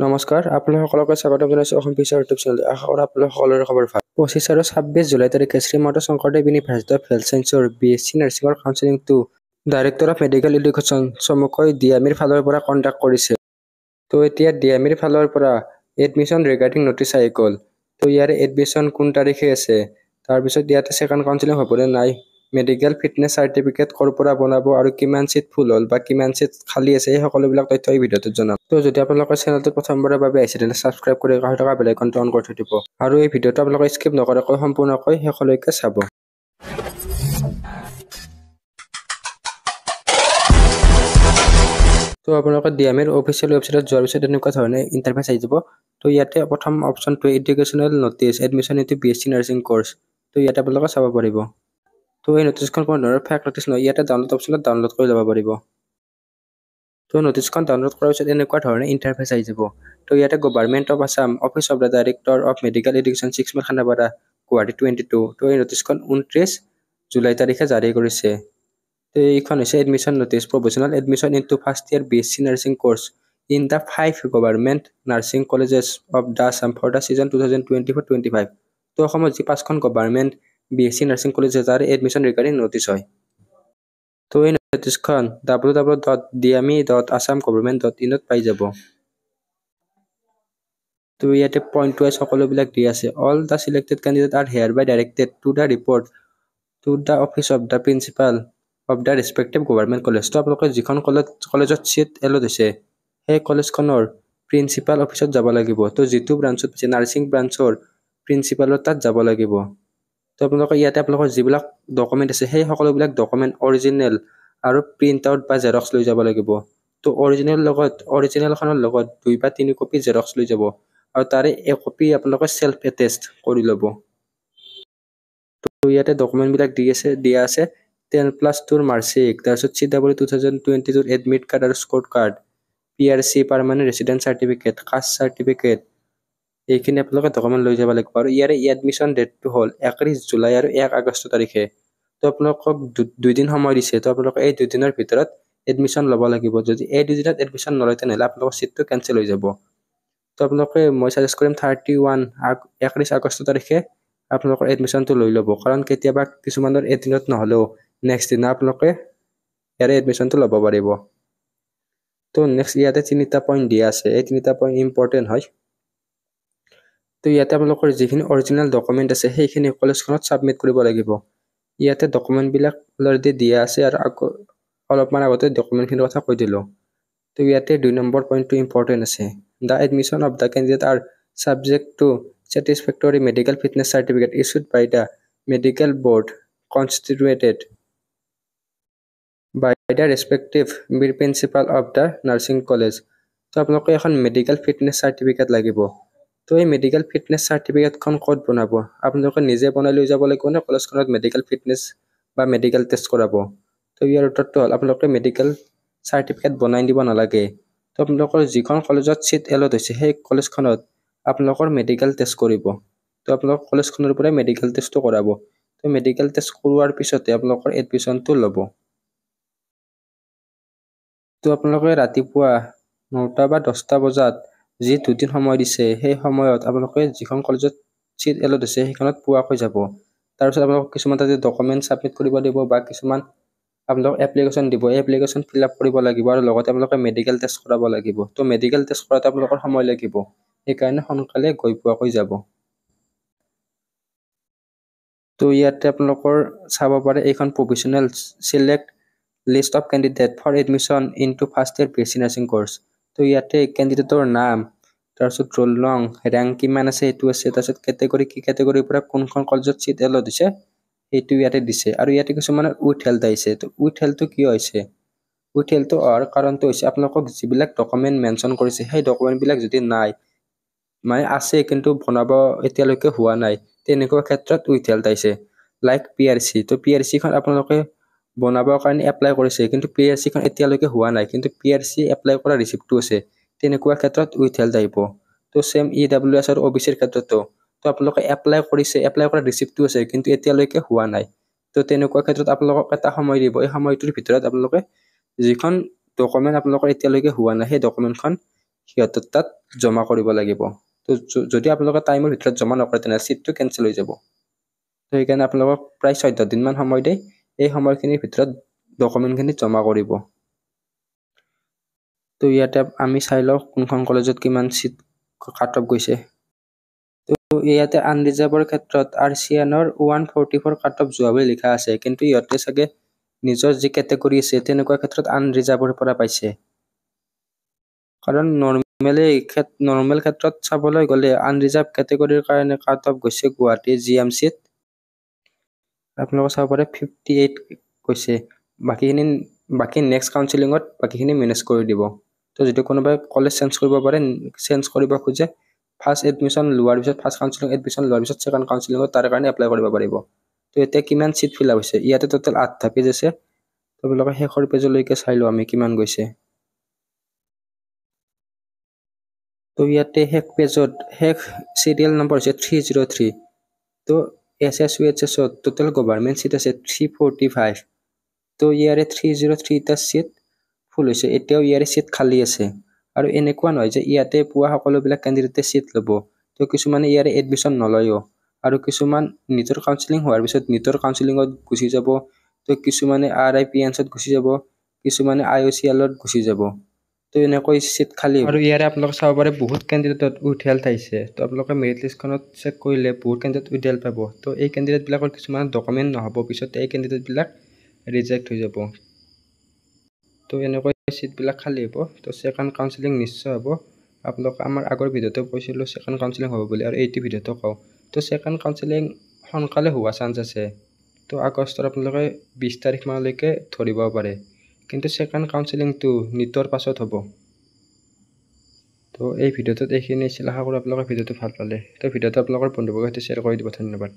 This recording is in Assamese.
নমস্কাৰ আপোনালোকক স্বাগতম জনাইছো অসম ফিচাৰ ইউটিউব চেনেল। আশা কৰোঁ আপোনালোক সকলোৰে খবৰ ভাল। 25 আৰু 26 জুলাই তাৰিখে Srimanta Sankardev university of health ছায়েন্সৰ BSc নাৰ্ছিঙৰ counselling to director of medical education চমুকৈ DMEৰ ফালৰ পৰা কণ্ডাক্ট কৰিছে। তো এতিয়া DMEৰ ফালৰ পৰা এডমিশ্যন ৰিগাৰ্ডিং নটিচ আহি গ'ল। তো ইয়াৰে এডমিশ্যন কোন তাৰিখে আছে, তাৰপিছত ইয়াতে ছেকেণ্ড কাউন্সেলিং হ'বনে নাই, মেডিকেল ফিটনেছ চাৰ্টিফিকেট ক'ৰ পৰা বনাব আৰু কিমান চিট ফুল হ'ল বা কিমান চিট খালী আছে, এই সকলোবিলাক তথ্য এই ভিডিঅ'টোত জনাম। তো যদি আপোনালোকৰ চেনেলটো প্ৰথমবাৰৰ বাবে আহিছে তেন্তে ছাবস্ক্ৰাইব কৰি কাষত থকা বেল আইকনটো অন কৰি থৈ দিব আৰু এই ভিডিঅ'টো আপোনালোকে স্কিপ নকৰাকৈ সম্পূৰ্ণকৈ শেষলৈকে চাব। তো আপোনালোকে DMEৰ অফিচিয়েল ৱেবছাইটত যোৱাৰ পিছত এনেকুৱা ধৰণে ইণ্টাৰফেচ আহি যাব। তো ইয়াতে প্ৰথম অপশ্যনটো educational notice admission into BSc nursing course. তো ইয়াতে আপোনালোকে চাব পাৰিব। তো এই নটিচখন কোনো ধৰণৰ ফেক নটিচ নহয়, ইয়াতে ডাউনলোড অপশ্যনত ডাউনলোড কৰি ল'ব পাৰিব। তো নটিচখন ডাউনলোড কৰাৰ পিছত এনেকুৱা ধৰণে ইণ্টাৰফেচ আহি যাব। তো ইয়াতে government of Assam office of the director of medical education 6 mile Khanapara Guwahati 22। তো এই নটিচখন 29 জুলাই তাৰিখে জাৰি কৰিছে। তো এইখন হৈছে admission notice professional admission into first year BSc nursing course in the 5 government nursing colleges of the Assam for the season 2024-25। তো অসমত যি 5খন গভৰ্ণমেণ্ট BSc নাৰ্ছিং কলেজ আছে তাৰ এডমিশ্যন ৰিগাৰ্ডিং নটিচ হয়। তো এই নটিচখন www.dme.assamgovernment.in পাই যাব। তো ইয়াতে পইণ্ট ৱাইজ সকলোবিলাক দি আছে। All the selected candidate are hereby directed to the report to the office of the principal of the respective government college. তো আপোনালোকে যিখন কলেজত চিট এলট হৈছে সেই কলেজখনৰ প্ৰিন্সিপাল অফিচত যাব লাগিব। তো যিটো ব্ৰাঞ্চত আছে নাৰ্ছিং ব্ৰাঞ্চৰ প্ৰিন্সিপালৰ তাত যাব লাগিব। তো আপোনালোকে ইয়াতে আপোনালোকৰ যিবিলাক ডকুমেণ্ট আছে সেই সকলোবিলাক ডকুমেণ্ট অৰিজিনেল আৰু প্ৰিণ্ট আউট বা জেৰক্স লৈ যাব লাগিব। তো অৰিজিনেলখনৰ লগত 2 বা 3 কপি জেৰক্স লৈ যাব আৰু তাৰে একপি আপোনালোকে সেলফ এটেষ্ট কৰি ল'ব। তো ইয়াতে ডকুমেণ্টবিলাক দিয়া আছে 10+2 মাৰ্কশ্বিট, তাৰপিছত CW 2022 এডমিট কাৰ্ড আৰু score card, PRC permanent resident certificate, caste certificate, এইখিনি আপোনালোকে ডকুমেণ্ট লৈ যাব লাগিব। আৰু ইয়াৰে এডমিশ্যন ডেটটো হ'ল 31 জুলাই আৰু 1 আগষ্ট তাৰিখে। তো আপোনালোকক 2 দিন সময় দিছে। তো আপোনালোকে এই 2 দিনৰ ভিতৰত এডমিশ্যন ল'ব লাগিব। যদি এই 2 দিনত এডমিশ্যন নলয় তেনেহ'লে আপোনালোকৰ চিটটো কেঞ্চেল হৈ যাব। তো আপোনালোকে মই ছাজেষ্ট কৰিম 31 আগষ্ট তাৰিখে আপোনালোকৰ এডমিশ্যনটো লৈ ল'ব, কাৰণ কেতিয়াবা কিছুমানৰ এদিনত নহ'লেও নেক্সট দিনা আপোনালোকে ইয়াৰে এডমিশ্যনটো ল'ব পাৰিব। তো নেক্সট ইয়াতে 3টা পইণ্ট দিয়া আছে, এই 3টা পইণ্ট ইম্পৰ্টেণ্ট হয়। তো ইয়াতে আপোনালোকৰ যিখিনি অৰিজিনেল ডকুমেণ্ট আছে সেইখিনি কলেজখনত ছাবমিট কৰিব লাগিব। ইয়াতে ডকুমেণ্টবিলাক অলৰেডি দিয়া আছে আৰু অলপমান আগতে ডকুমেণ্টখিনিৰ কথা কৈ দিলোঁ। তো ইয়াতে 2 নম্বৰ পইণ্টটো ইম্পৰ্টেণ্ট আছে। The admission of the candidate R subject to satisfactory medical fitness certificate issued by the medical board constituted by the respective principal of the nursing college। তো আপোনালোকে এখন মেডিকেল ফিটনেছ চাৰ্টিফিকেট লাগিব। তো এই মেডিকেল ফিটনেছ চাৰ্টিফিকেটখন ক'ত বনাব, আপোনালোকে নিজে বনাই লৈ যাব লাগিব নে কলেজখনত মেডিকেল ফিটনেছ বা মেডিকেল টেষ্ট কৰাব? তো ইয়াৰ উত্তৰটো হ'ল আপোনালোকে মেডিকেল চাৰ্টিফিকেট বনাই দিব নালাগে। তো আপোনালোকৰ যিখন কলেজত চিট এলট হৈছে সেই কলেজখনত আপোনালোকৰ মেডিকেল টেষ্ট কৰিব। তো আপোনালোকৰ কলেজখনৰ পৰাই মেডিকেল টেষ্টটো কৰাব। তো মেডিকেল টেষ্ট কৰোৱাৰ পিছতে আপোনালোকৰ এডমিশ্যনটো ল'ব। তো আপোনালোকে ৰাতিপুৱা 9টা বা 10টা বজাত যি 2 দিন সময় দিছে সেই সময়ত আপোনালোকে যিখন কলেজত চিট এলট হৈছে সেইখনত পোৱাকৈ যাব। তাৰপিছত আপোনালোকক কিছুমান তাতে ডকুমেণ্ট ছাবমিট কৰিব দিব বা কিছুমান আপোনালোকক এপ্লিকেশ্যন দিব, এই এপ্লিকেশ্যন ফিল আপ কৰিব লাগিব আৰু লগতে আপোনালোকে মেডিকেল টেষ্ট কৰাব লাগিব। তো মেডিকেল টেষ্ট কৰাতে আপোনালোকৰ সময় লাগিব, সেইকাৰণে সোনকালে গৈ পোৱাকৈ যাব। তো ইয়াতে আপোনালোকৰ চাব পাৰে এইখন professional select list of candidate for admission into first year BSc nursing course. তো ইয়াতে কেণ্ডিডেটৰ নাম, তাৰপিছত ৰোল নং, ৰেংক কিমান আছে সেইটো আছে, তাৰপিছত কেটেগৰী কি কেটেগৰীৰ পৰা কোনখন কলেজত চিট এলট হৈছে সেইটো ইয়াতে দিছে। আৰু ইয়াতে কিছুমানৰ উইথ হেল্থ আহিছে। তো উইথ হেল্থটো কিয় হৈছে, উইথ হেল্থটো অহাৰ কাৰণটো হৈছে আপোনালোকক যিবিলাক ডকুমেণ্ট মেনশ্যন কৰিছে সেই ডকুমেণ্টবিলাক যদি নাই, মানে আছে কিন্তু বনাব এতিয়ালৈকে হোৱা নাই, তেনেকুৱা ক্ষেত্ৰত উইথ হেল্থ আহিছে। Like PRC। তো PRCখন আপোনালোকে বনাবৰ কাৰণে এপ্লাই কৰিছে কিন্তু PRCখন এতিয়ালৈকে হোৱা নাই, কিন্তু PRC এপ্লাই কৰা ৰিচিপ্টটো আছে, তেনেকুৱা ক্ষেত্ৰত উইথ হেল্থ আহিব। তো চেম EWS আৰু OBCৰ ক্ষেত্ৰতো তো আপোনালোকে এপ্লাই কৰিছে, এপ্লাই কৰা ৰিচিপ্টটো আছে কিন্তু এতিয়ালৈকে হোৱা নাই। তো তেনেকুৱা ক্ষেত্ৰত আপোনালোকক এটা সময় দিব, এই সময়টোৰ ভিতৰত আপোনালোকে যিখন ডকুমেণ্ট আপোনালোকৰ এতিয়ালৈকে হোৱা নাই সেই ডকুমেণ্টখন সিহঁতৰ তাত জমা কৰিব লাগিব। তো যদি আপোনালোকে টাইমৰ ভিতৰত জমা নকৰে তেনেহ'লে চিটটো কেঞ্চেল হৈ যাব। তো সেইকাৰণে আপোনালোকক প্ৰায় 14 দিনমান সময় দেই এই সময়খিনিৰ ভিতৰত ডকুমেণ্টখিনি জমা কৰিব। তো ইয়াতে আমি চাই লওঁ কোনখন কলেজত কিমান চিট কাট অফ গৈছে। তো ইয়াতে আনৰিজাৰ্ভৰ ক্ষেত্ৰত RCNৰ 144 কাট অফ যোৱা বুলি লিখা আছে, কিন্তু ইহঁতে চাগে নিজৰ যি কেটেগৰী আছে তেনেকুৱা ক্ষেত্ৰত আনৰিজাৰ্ভৰ পৰা পাইছে। কাৰণ নৰ্মেল ক্ষেত্ৰত চাবলৈ গ'লে আনৰিজাৰ্ভ কেটেগৰীৰ কাৰণে কাট অফ গৈছে গুৱাহাটী GMCত আপোনালোকে চাব পাৰে 58 গৈছে। বাকী নেক্সট কাউন্সিলিঙত বাকীখিনি মেনেজ কৰি দিব। তো যদি কোনোবাই কলেজ চেঞ্জ কৰিব খোজে ফাৰ্ষ্ট এডমিশ্যন লোৱাৰ পিছত ফাৰ্ষ্ট কাউন্সিলিং এডমিশ্যন লোৱাৰ পিছত ছেকেণ্ড কাউন্সিলিঙত তাৰ কাৰণে এপ্লাই কৰিব পাৰিব। তো এতিয়া কিমান চিট ফিল আপ হৈছে, ইয়াতে টোটেল 8টা পেজ আছে। তো আপোনালোকে শেষৰ পেজলৈকে চাই লওঁ আমি কিমান গৈছে। তো ইয়াতে শেষ চিৰিয়েল নম্বৰ হৈছে 303। তো SSUHSত টোটেল গভৰ্ণমেণ্ট চিট আছে 345। তো ইয়াৰে 303টা চিট ফুল হৈছে, এতিয়াও ইয়াৰে চিট খালী আছে। আৰু এনেকুৱা নহয় যে ইয়াতে পোৱা সকলোবিলাক কেণ্ডিডেটে চিট ল'ব। তো কিছুমানে ইয়াৰে এডমিশ্যন নলয়ও, আৰু কিছুমান নিটৰ কাউন্সিলিং হোৱাৰ পিছত নিটৰ কাউন্সিলিঙত গুচি যাব। তো কিছুমানে RIPNছত গুচি যাব, কিছুমানে IOCLত গুচি যাব। তো এনেকৈ চিট খালী আৰু ইয়াৰে আপোনালোকে চাব পাৰে বহুত কেণ্ডিডেটত উইথ হেল্থ আহিছে। তো আপোনালোকে মেৰিট লিষ্টখনত চেক কৰিলে বহুত কেণ্ডিডেট উইথ হেল্থ পাব। তো এই কেণ্ডিডেটবিলাকৰ কিছুমান ডকুমেণ্ট নহ'ব, পিছত এই কেণ্ডিডেটবিলাক ৰিজেক্ট হৈ যাব। তো এনেকৈ চিটবিলাক খালী হ'ব। তো ছেকেণ্ড কাউন্সিলিং নিশ্চয় হ'ব। আপোনালোকে আমাৰ আগৰ ভিডিঅ'টো কৈছিলোঁ ছেকেণ্ড কাউন্সিলিং হ'ব বুলি, আৰু এইটো ভিডিঅ'টো কওঁ। তো ছেকেণ্ড কাউন্সিলিং সোনকালে হোৱা চান্স আছে। তো আগষ্টৰ আপোনালোকে 20 তাৰিখ মানলৈকে ধৰিব পাৰে। কিন্তু ছেকেণ্ড কাউন্সিলিংটো নিটৰ পাছত হ'ব। তো এই ভিডিঅ'টোত এইখিনি আছিল। আশা কৰোঁ আপোনালোকে ভিডিঅ'টো ভাল পালে। তো ভিডিঅ'টো আপোনালোকৰ বন্ধুবৰ্গৰ সৈতে শ্বেয়াৰ কৰি দিব। ধন্যবাদ।